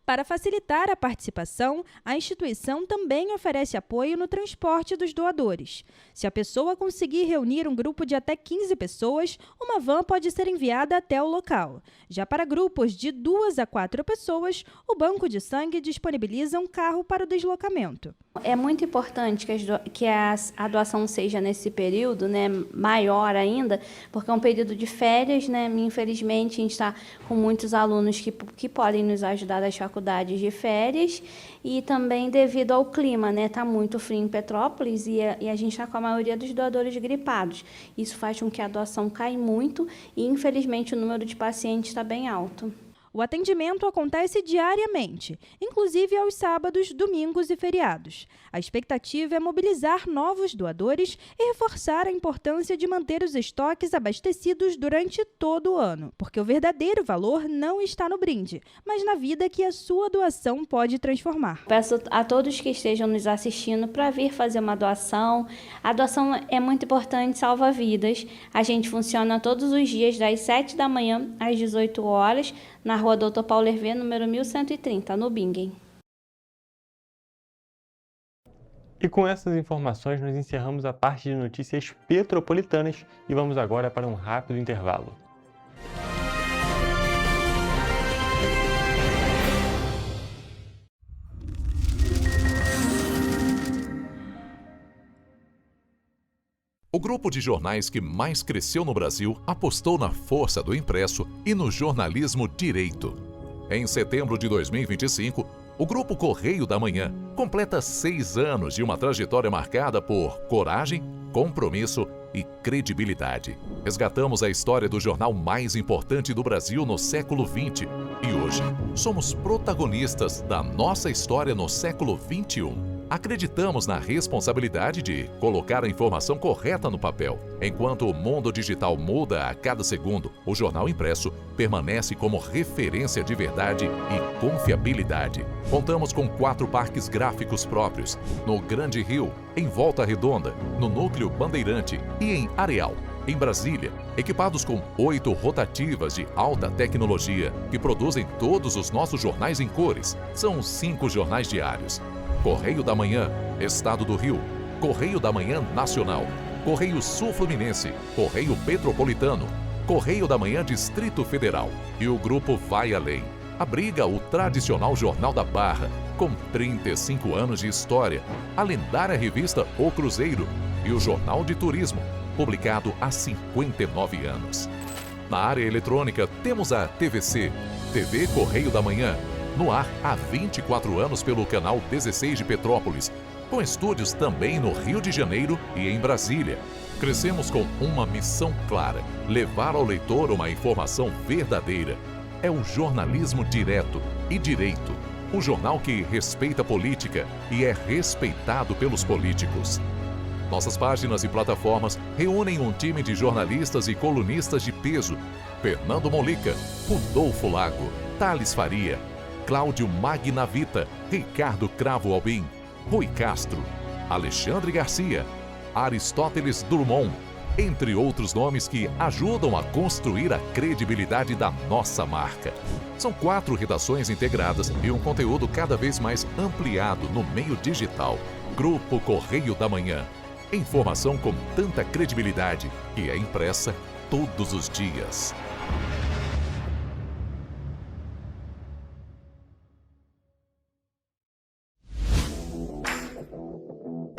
Para facilitar a participação, a instituição também oferece apoio no transporte dos doadores. Se a pessoa conseguir reunir um grupo de até 15 pessoas, uma van pode ser enviada até o local. Já para grupos de 2 a 4 pessoas, o Banco de Sangue disponibiliza um carro para o deslocamento. É muito importante que a doação seja nesse período, né, maior ainda, porque é um período de férias, né? Infelizmente, a gente está com muitos alunos que podem nos ajudar das faculdades de férias e também devido ao clima, né? Está muito frio em Petrópolis e a gente está com a maioria dos doadores gripados. Isso faz com que a doação caia muito e, infelizmente, o número de pacientes está bem alto. O atendimento acontece diariamente, inclusive aos sábados, domingos e feriados. A expectativa é mobilizar novos doadores e reforçar a importância de manter os estoques abastecidos durante todo o ano, porque o verdadeiro valor não está no brinde, mas na vida que a sua doação pode transformar. Peço a todos que estejam nos assistindo para vir fazer uma doação. A doação é muito importante, salva vidas. A gente funciona todos os dias, das 7 da manhã às 18 horas, na rua Dr. Paulo Hervé, número 1130, no Bingen. E com essas informações, nós encerramos a parte de notícias petropolitanas e vamos agora para um rápido intervalo. O grupo de jornais que mais cresceu no Brasil apostou na força do impresso e no jornalismo direito. Em setembro de 2025, o Grupo Correio da Manhã completa 6 anos de uma trajetória marcada por coragem, compromisso e credibilidade. Resgatamos a história do jornal mais importante do Brasil no século XX e hoje somos protagonistas da nossa história no século XXI. Acreditamos na responsabilidade de colocar a informação correta no papel. Enquanto o mundo digital muda a cada segundo, o jornal impresso permanece como referência de verdade e confiabilidade. Contamos com 4 parques gráficos próprios, no Grande Rio, em Volta Redonda, no Núcleo Bandeirante e em Areal. Em Brasília, equipados com 8 rotativas de alta tecnologia que produzem todos os nossos jornais em cores. São 5 jornais diários. Correio da Manhã, Estado do Rio. Correio da Manhã Nacional. Correio Sul-Fluminense. Correio Petropolitano. Correio da Manhã Distrito Federal. E o grupo Vai Além. Abriga o tradicional Jornal da Barra, com 35 anos de história. A lendária revista O Cruzeiro e o Jornal de Turismo, publicado há 59 anos. Na área eletrônica, temos a TVC, TV Correio da Manhã, no ar há 24 anos pelo canal 16 de Petrópolis, com estúdios também no Rio de Janeiro e em Brasília. Crescemos com uma missão clara: levar ao leitor uma informação verdadeira. É um jornalismo direto e direito. Um jornal que respeita a política e é respeitado pelos políticos. Nossas páginas e plataformas reúnem um time de jornalistas e colunistas de peso: Fernando Molica, Rodolfo Lago, Thales Faria, Cláudio Magnavita, Ricardo Cravo Albim, Rui Castro, Alexandre Garcia, Aristóteles Drummond, entre outros nomes que ajudam a construir a credibilidade da nossa marca. São 4 redações integradas e um conteúdo cada vez mais ampliado no meio digital. Grupo Correio da Manhã. Informação com tanta credibilidade que é impressa todos os dias.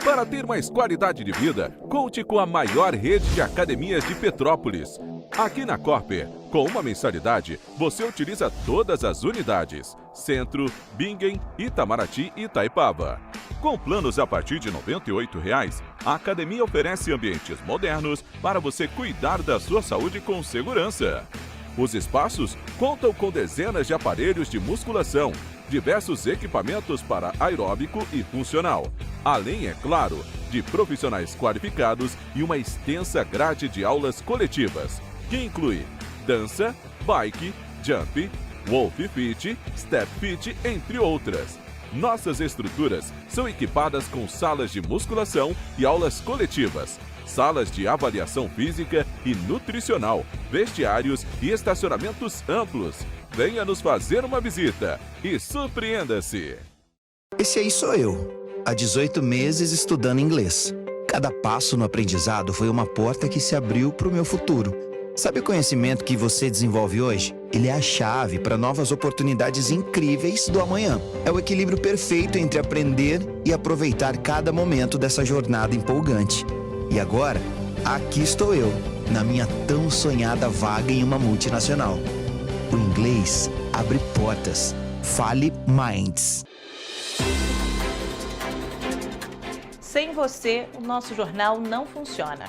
Para ter mais qualidade de vida, conte com a maior rede de academias de Petrópolis. Aqui na Corper, com uma mensalidade, você utiliza todas as unidades: Centro, Bingen, Itamaraty e Itaipava. Com planos a partir de R$ 98,00, a academia oferece ambientes modernos para você cuidar da sua saúde com segurança. Os espaços contam com dezenas de aparelhos de musculação, diversos equipamentos para aeróbico e funcional, além, é claro, de profissionais qualificados e uma extensa grade de aulas coletivas, que inclui dança, bike, jump, wolf fit, step fit, entre outras. Nossas estruturas são equipadas com salas de musculação e aulas coletivas, salas de avaliação física e nutricional, vestiários e estacionamentos amplos. Venha nos fazer uma visita e surpreenda-se! Esse aí sou eu, há 18 meses estudando inglês. Cada passo no aprendizado foi uma porta que se abriu para o meu futuro. Sabe o conhecimento que você desenvolve hoje? Ele é a chave para novas oportunidades incríveis do amanhã. É o equilíbrio perfeito entre aprender e aproveitar cada momento dessa jornada empolgante. E agora, aqui estou eu, na minha tão sonhada vaga em uma multinacional. O inglês abre portas. Fale Minds. Sem você, o nosso jornal não funciona.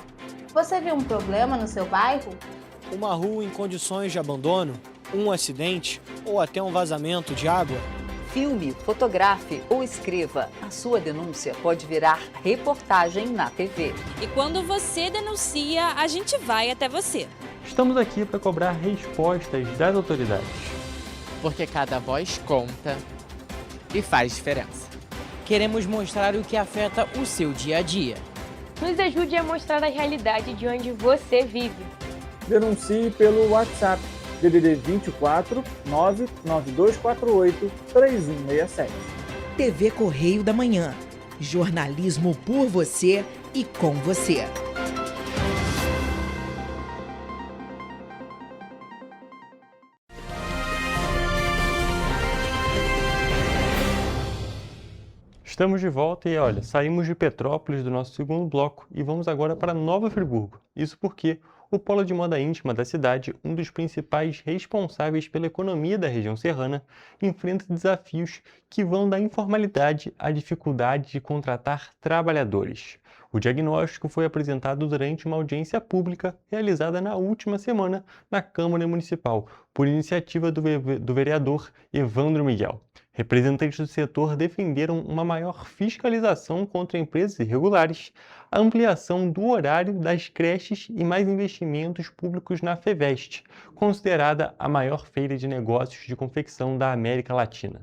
Você viu um problema no seu bairro? Uma rua em condições de abandono, um acidente ou até um vazamento de água? Filme, fotografe ou escreva. A sua denúncia pode virar reportagem na TV. E quando você denuncia, a gente vai até você. Estamos aqui para cobrar respostas das autoridades. Porque cada voz conta e faz diferença. Queremos mostrar o que afeta o seu dia a dia. Nos ajude a mostrar a realidade de onde você vive. Denuncie pelo WhatsApp DDD 24 99248 3167. TV Correio da Manhã. Jornalismo por você e com você. Estamos de volta e olha, saímos de Petrópolis do nosso segundo bloco e vamos agora para Nova Friburgo. Isso porque o polo de moda íntima da cidade, um dos principais responsáveis pela economia da região serrana, enfrenta desafios que vão da informalidade à dificuldade de contratar trabalhadores. O diagnóstico foi apresentado durante uma audiência pública realizada na última semana na Câmara Municipal, por iniciativa do vereador Evandro Miguel. Representantes do setor defenderam uma maior fiscalização contra empresas irregulares, a ampliação do horário das creches e mais investimentos públicos na FEVEST, considerada a maior feira de negócios de confecção da América Latina.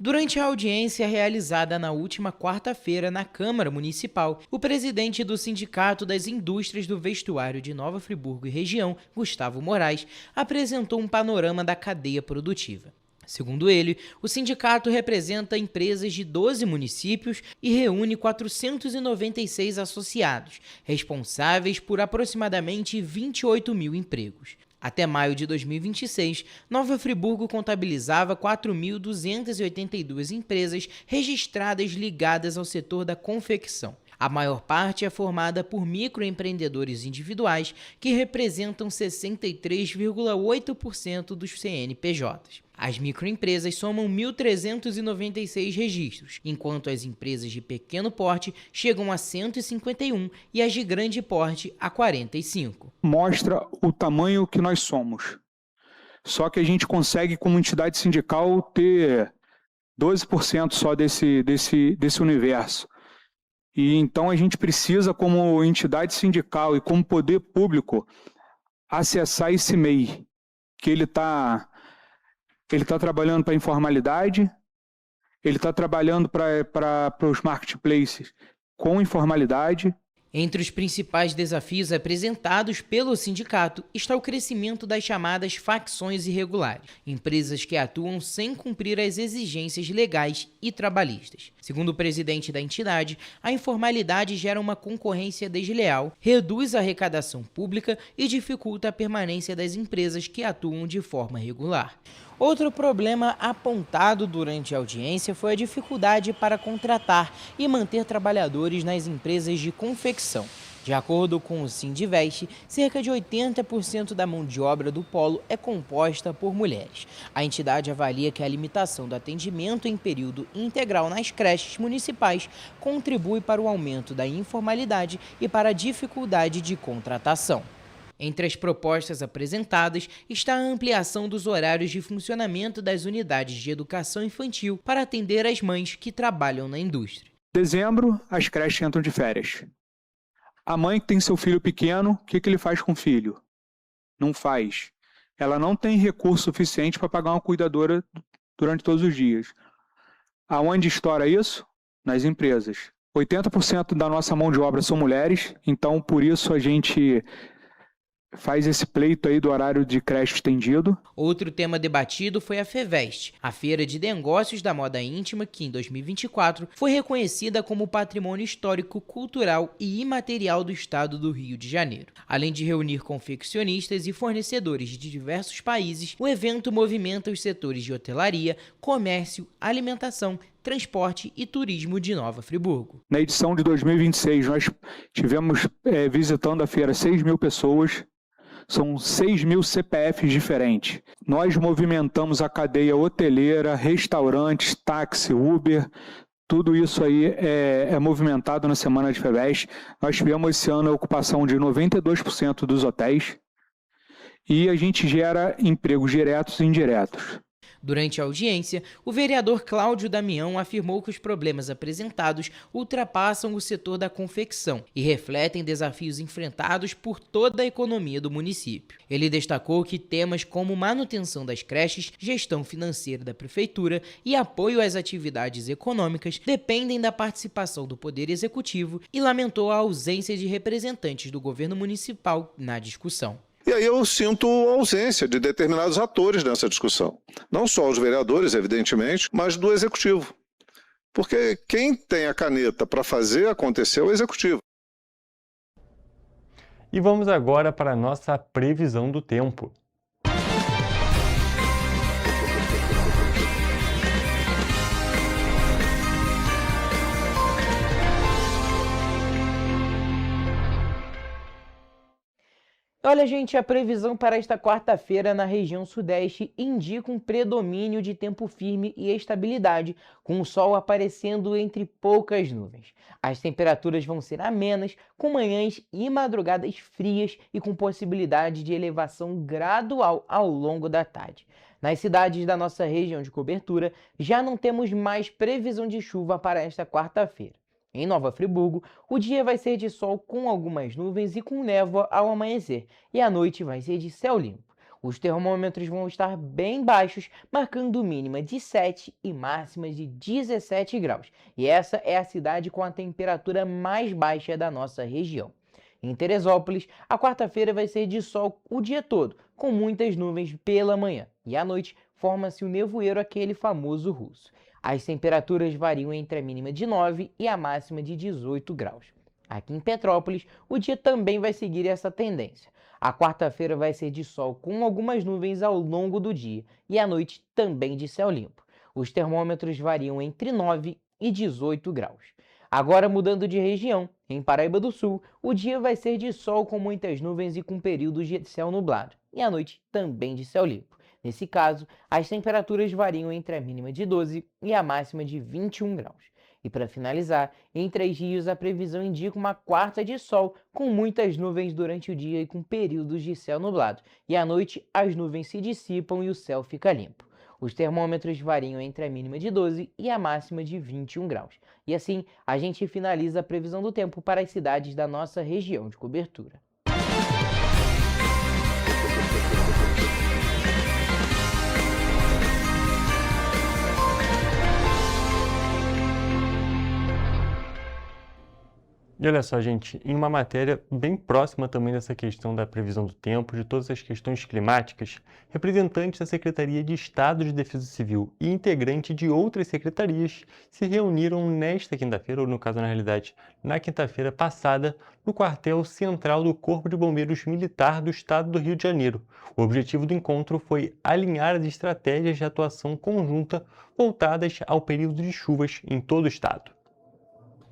Durante a audiência realizada na última quarta-feira na Câmara Municipal, o presidente do Sindicato das Indústrias do Vestuário de Nova Friburgo e região, Gustavo Moraes, apresentou um panorama da cadeia produtiva. Segundo ele, o sindicato representa empresas de 12 municípios e reúne 496 associados, responsáveis por aproximadamente 28 mil empregos. Até maio de 2026, Nova Friburgo contabilizava 4.282 empresas registradas ligadas ao setor da confecção. A maior parte é formada por microempreendedores individuais, que representam 63,8% dos CNPJs. As microempresas somam 1.396 registros, enquanto as empresas de pequeno porte chegam a 151 e as de grande porte a 45. Mostra o tamanho que nós somos. Só que a gente consegue, como entidade sindical, ter 12% só desse universo. E então a gente precisa, como entidade sindical e como poder público, acessar esse MEI, que ele está trabalhando para a informalidade, ele está trabalhando para os marketplaces com informalidade. Entre os principais desafios apresentados pelo sindicato está o crescimento das chamadas facções irregulares, empresas que atuam sem cumprir as exigências legais e trabalhistas. Segundo o presidente da entidade, a informalidade gera uma concorrência desleal, reduz a arrecadação pública e dificulta a permanência das empresas que atuam de forma regular. Outro problema apontado durante a audiência foi a dificuldade para contratar e manter trabalhadores nas empresas de confecção. De acordo com o Sindivest, cerca de 80% da mão de obra do polo é composta por mulheres. A entidade avalia que a limitação do atendimento em período integral nas creches municipais contribui para o aumento da informalidade e para a dificuldade de contratação. Entre as propostas apresentadas está a ampliação dos horários de funcionamento das unidades de educação infantil para atender as mães que trabalham na indústria. Em dezembro, as creches entram de férias. A mãe que tem seu filho pequeno, o que ele faz com o filho? Não faz. Ela não tem recurso suficiente para pagar uma cuidadora durante todos os dias. Aonde estoura isso? Nas empresas. 80% da nossa mão de obra são mulheres, então por isso a gente faz esse pleito aí do horário de creche estendido. Outro tema debatido foi a FEVEST, a Feira de Negócios da Moda Íntima, que em 2024 foi reconhecida como Patrimônio Histórico, Cultural e Imaterial do Estado do Rio de Janeiro. Além de reunir confeccionistas e fornecedores de diversos países, o evento movimenta os setores de hotelaria, comércio, alimentação, transporte e turismo de Nova Friburgo. Na edição de 2026, nós tivemos visitando a feira 6 mil pessoas. São 6 mil CPFs diferentes. Nós movimentamos a cadeia hoteleira, restaurantes, táxi, Uber. Tudo isso aí é movimentado na semana de FEVEST. Nós tivemos esse ano a ocupação de 92% dos hotéis. E a gente gera empregos diretos e indiretos. Durante a audiência, o vereador Cláudio Damião afirmou que os problemas apresentados ultrapassam o setor da confecção e refletem desafios enfrentados por toda a economia do município. Ele destacou que temas como manutenção das creches, gestão financeira da prefeitura e apoio às atividades econômicas dependem da participação do Poder Executivo e lamentou a ausência de representantes do governo municipal na discussão. E aí eu sinto a ausência de determinados atores nessa discussão. Não só os vereadores, evidentemente, mas do Executivo. Porque quem tem a caneta para fazer acontecer é o Executivo. E vamos agora para a nossa previsão do tempo. Olha, gente, a previsão para esta quarta-feira na região sudeste indica um predomínio de tempo firme e estabilidade, com o sol aparecendo entre poucas nuvens. As temperaturas vão ser amenas, com manhãs e madrugadas frias e com possibilidade de elevação gradual ao longo da tarde. Nas cidades da nossa região de cobertura, já não temos mais previsão de chuva para esta quarta-feira. Em Nova Friburgo, o dia vai ser de sol com algumas nuvens e com névoa ao amanhecer, e a noite vai ser de céu limpo. Os termômetros vão estar bem baixos, marcando mínima de 7 e máximas de 17 graus. E essa é a cidade com a temperatura mais baixa da nossa região. Em Teresópolis, a quarta-feira vai ser de sol o dia todo, com muitas nuvens pela manhã. E à noite, forma-se o nevoeiro, aquele famoso russo. As temperaturas variam entre a mínima de 9 e a máxima de 18 graus. Aqui em Petrópolis, o dia também vai seguir essa tendência. A quarta-feira vai ser de sol com algumas nuvens ao longo do dia e à noite também de céu limpo. Os termômetros variam entre 9 e 18 graus. Agora mudando de região, em Paraíba do Sul, o dia vai ser de sol com muitas nuvens e com períodos de céu nublado, e à noite também de céu limpo. Nesse caso, as temperaturas variam entre a mínima de 12 e a máxima de 21 graus. E para finalizar, em Três Rios a previsão indica uma quarta de sol, com muitas nuvens durante o dia e com períodos de céu nublado, e à noite as nuvens se dissipam e o céu fica limpo. Os termômetros variam entre a mínima de 12 e a máxima de 21 graus. E assim, a gente finaliza a previsão do tempo para as cidades da nossa região de cobertura. E olha só, gente, em uma matéria bem próxima também dessa questão da previsão do tempo, de todas as questões climáticas, representantes da Secretaria de Estado de Defesa Civil e integrantes de outras secretarias se reuniram nesta quinta-feira, ou no caso, na realidade, na quinta-feira passada, no quartel central do Corpo de Bombeiros Militar do Estado do Rio de Janeiro. O objetivo do encontro foi alinhar as estratégias de atuação conjunta voltadas ao período de chuvas em todo o estado.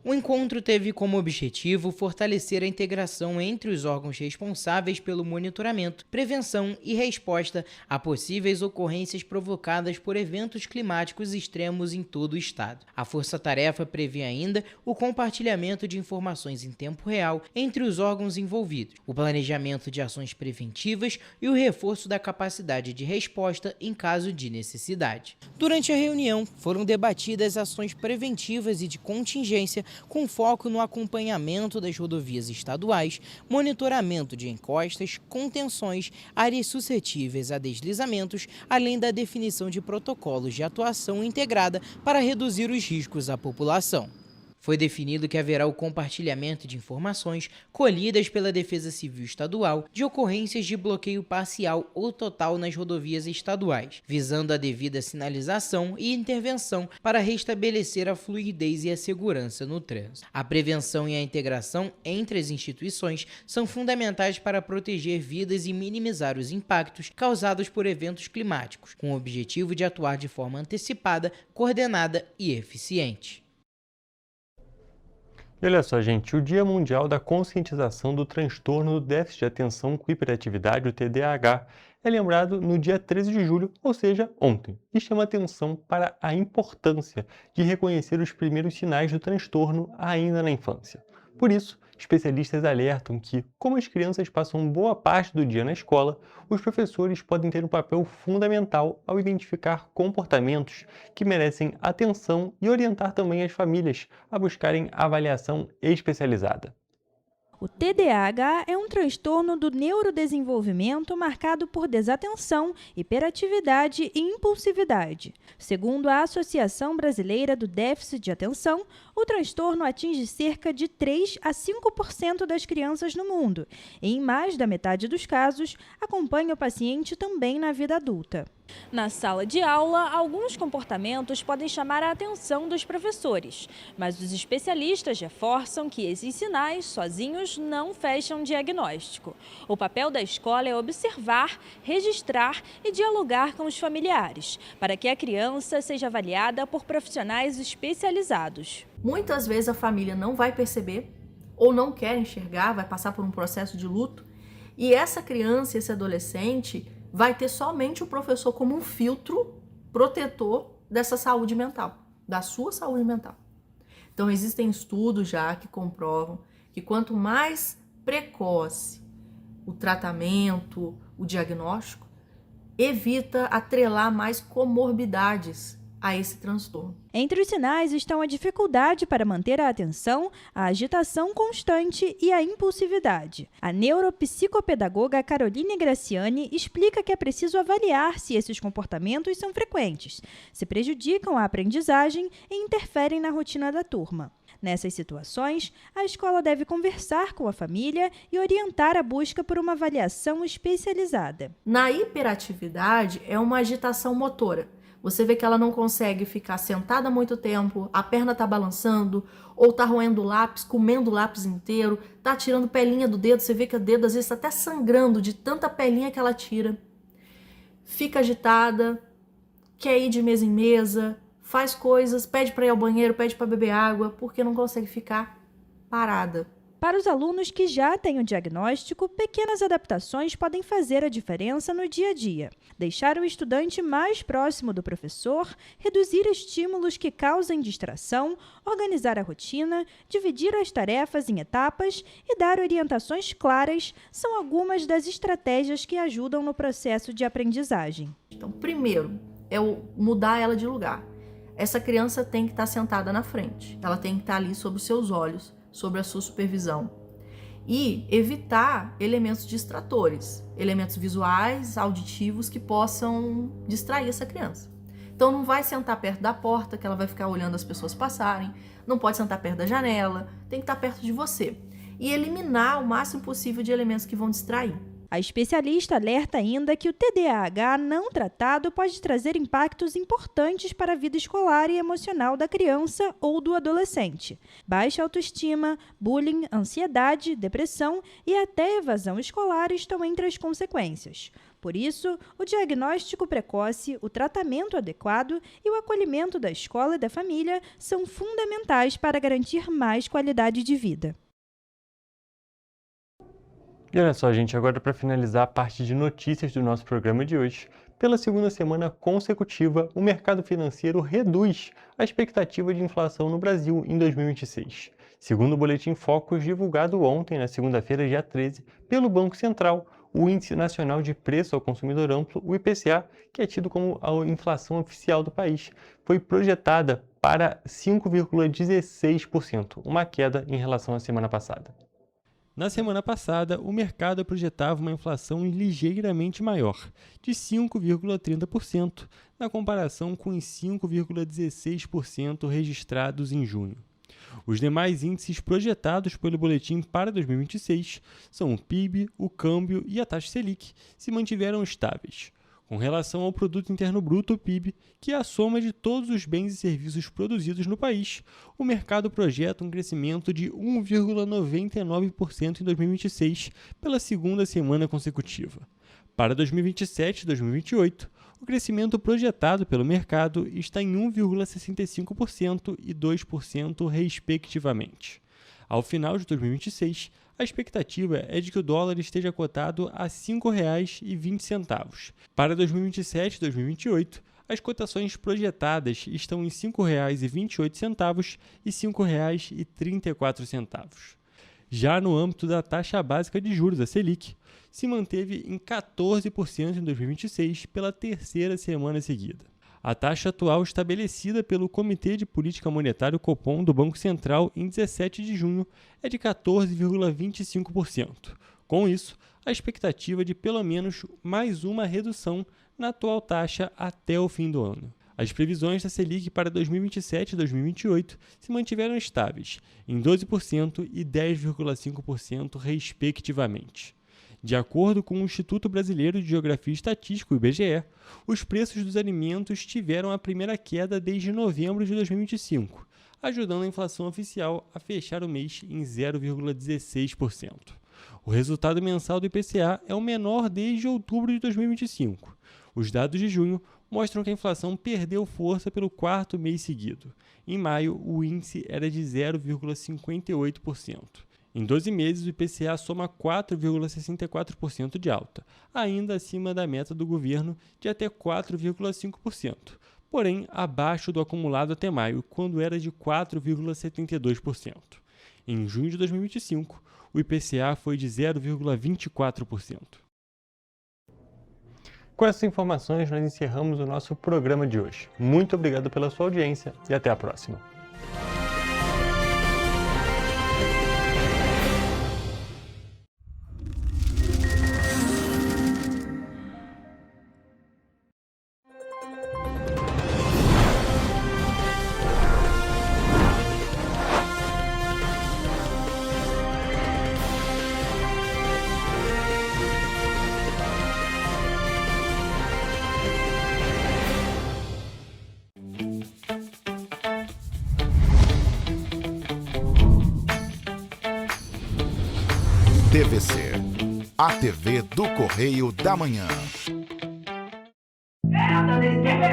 O encontro teve como objetivo fortalecer a integração entre os órgãos responsáveis pelo monitoramento, prevenção e resposta a possíveis ocorrências provocadas por eventos climáticos extremos em todo o estado. A força-tarefa prevê ainda o compartilhamento de informações em tempo real entre os órgãos envolvidos, o planejamento de ações preventivas e o reforço da capacidade de resposta em caso de necessidade. Durante a reunião, foram debatidas ações preventivas e de contingência com foco no acompanhamento das rodovias estaduais, monitoramento de encostas, contenções, áreas suscetíveis a deslizamentos, além da definição de protocolos de atuação integrada para reduzir os riscos à população. Foi definido que haverá o compartilhamento de informações colhidas pela Defesa Civil Estadual de ocorrências de bloqueio parcial ou total nas rodovias estaduais, visando a devida sinalização e intervenção para restabelecer a fluidez e a segurança no trânsito. A prevenção e a integração entre as instituições são fundamentais para proteger vidas e minimizar os impactos causados por eventos climáticos, com o objetivo de atuar de forma antecipada, coordenada e eficiente. E olha só, gente, o Dia Mundial da Conscientização do Transtorno do Déficit de Atenção com Hiperatividade, o TDAH, é lembrado no dia 13 de julho, ou seja, ontem, e chama atenção para a importância de reconhecer os primeiros sinais do transtorno ainda na infância. Por isso, especialistas alertam que, como as crianças passam boa parte do dia na escola, os professores podem ter um papel fundamental ao identificar comportamentos que merecem atenção e orientar também as famílias a buscarem avaliação especializada. O TDAH é um transtorno do neurodesenvolvimento marcado por desatenção, hiperatividade e impulsividade. Segundo a Associação Brasileira do Déficit de Atenção, o transtorno atinge cerca de 3 a 5% das crianças no mundo e, em mais da metade dos casos, acompanha o paciente também na vida adulta. Na sala de aula, alguns comportamentos podem chamar a atenção dos professores, mas os especialistas reforçam que esses sinais sozinhos não fecham diagnóstico. O papel da escola é observar, registrar e dialogar com os familiares, para que a criança seja avaliada por profissionais especializados. Muitas vezes a família não vai perceber ou não quer enxergar, vai passar por um processo de luto, e essa criança, esse adolescente, vai ter somente o professor como um filtro protetor dessa saúde mental, da sua saúde mental. Então, existem estudos já que comprovam que quanto mais precoce o tratamento, o diagnóstico, evita atrelar mais comorbidades a esse transtorno. Entre os sinais estão a dificuldade para manter a atenção, a agitação constante e a impulsividade. A neuropsicopedagoga Caroline Graciani explica que é preciso avaliar se esses comportamentos são frequentes, se prejudicam a aprendizagem e interferem na rotina da turma. Nessas situações, a escola deve conversar com a família e orientar a busca por uma avaliação especializada. Na hiperatividade, é uma agitação motora. Você vê que ela não consegue ficar sentada há muito tempo, a perna está balançando, ou está roendo o lápis, comendo o lápis inteiro, está tirando pelinha do dedo, você vê que o dedo às vezes está até sangrando de tanta pelinha que ela tira. Fica agitada, quer ir de mesa em mesa, faz coisas, pede para ir ao banheiro, pede para beber água, porque não consegue ficar parada. Para os alunos que já têm o diagnóstico, pequenas adaptações podem fazer a diferença no dia a dia. Deixar o estudante mais próximo do professor, reduzir estímulos que causem distração, organizar a rotina, dividir as tarefas em etapas e dar orientações claras são algumas das estratégias que ajudam no processo de aprendizagem. Então, primeiro, é mudar ela de lugar. Essa criança tem que estar sentada na frente, ela tem que estar ali sob os seus olhos, sobre a sua supervisão. E evitar elementos distratores, elementos visuais, auditivos que possam distrair essa criança. Então não vai sentar perto da porta, que ela vai ficar olhando as pessoas passarem, não pode sentar perto da janela, tem que estar perto de você. E eliminar o máximo possível de elementos que vão distrair. A especialista alerta ainda que o TDAH não tratado pode trazer impactos importantes para a vida escolar e emocional da criança ou do adolescente. Baixa autoestima, bullying, ansiedade, depressão e até evasão escolar estão entre as consequências. Por isso, o diagnóstico precoce, o tratamento adequado e o acolhimento da escola e da família são fundamentais para garantir mais qualidade de vida. E olha só, gente, agora para finalizar a parte de notícias do nosso programa de hoje, pela segunda semana consecutiva, o mercado financeiro reduz a expectativa de inflação no Brasil em 2026. Segundo o Boletim Focus divulgado ontem, na segunda-feira, dia 13, pelo Banco Central, o Índice Nacional de Preço ao Consumidor Amplo, o IPCA, que é tido como a inflação oficial do país, foi projetada para 5,16%, uma queda em relação à semana passada. Na semana passada, o mercado projetava uma inflação ligeiramente maior, de 5,30%, na comparação com os 5,16% registrados em junho. Os demais índices projetados pelo boletim para 2026 são o PIB, o câmbio e a taxa Selic, se mantiveram estáveis. Com relação ao Produto Interno Bruto, o PIB, que é a soma de todos os bens e serviços produzidos no país, o mercado projeta um crescimento de 1,99% em 2026, pela segunda semana consecutiva. Para 2027 e 2028, o crescimento projetado pelo mercado está em 1,65% e 2%, respectivamente. Ao final de 2026, a expectativa é de que o dólar esteja cotado a R$ 5,20. Para 2027 e 2028, as cotações projetadas estão em R$ 5,28 e R$ 5,34. Já no âmbito da taxa básica de juros, a Selic, se manteve em 14% em 2026 pela terceira semana seguida. A taxa atual estabelecida pelo Comitê de Política Monetária Copom do Banco Central em 17 de junho é de 14,25%. Com isso, a expectativa é de pelo menos mais uma redução na atual taxa até o fim do ano. As previsões da Selic para 2027 e 2028 se mantiveram estáveis, em 12% e 10,5%, respectivamente. De acordo com o Instituto Brasileiro de Geografia e Estatística, o IBGE, os preços dos alimentos tiveram a primeira queda desde novembro de 2025, ajudando a inflação oficial a fechar o mês em 0,16%. O resultado mensal do IPCA é o menor desde outubro de 2025. Os dados de junho mostram que a inflação perdeu força pelo quarto mês seguido. Em maio, o índice era de 0,58%. Em 12 meses, o IPCA soma 4,64% de alta, ainda acima da meta do governo de até 4,5%, porém abaixo do acumulado até maio, quando era de 4,72%. Em junho de 2025, o IPCA foi de 0,24%. Com essas informações, nós encerramos o nosso programa de hoje. Muito obrigado pela sua audiência e até a próxima. TVC, a TV do Correio da Manhã.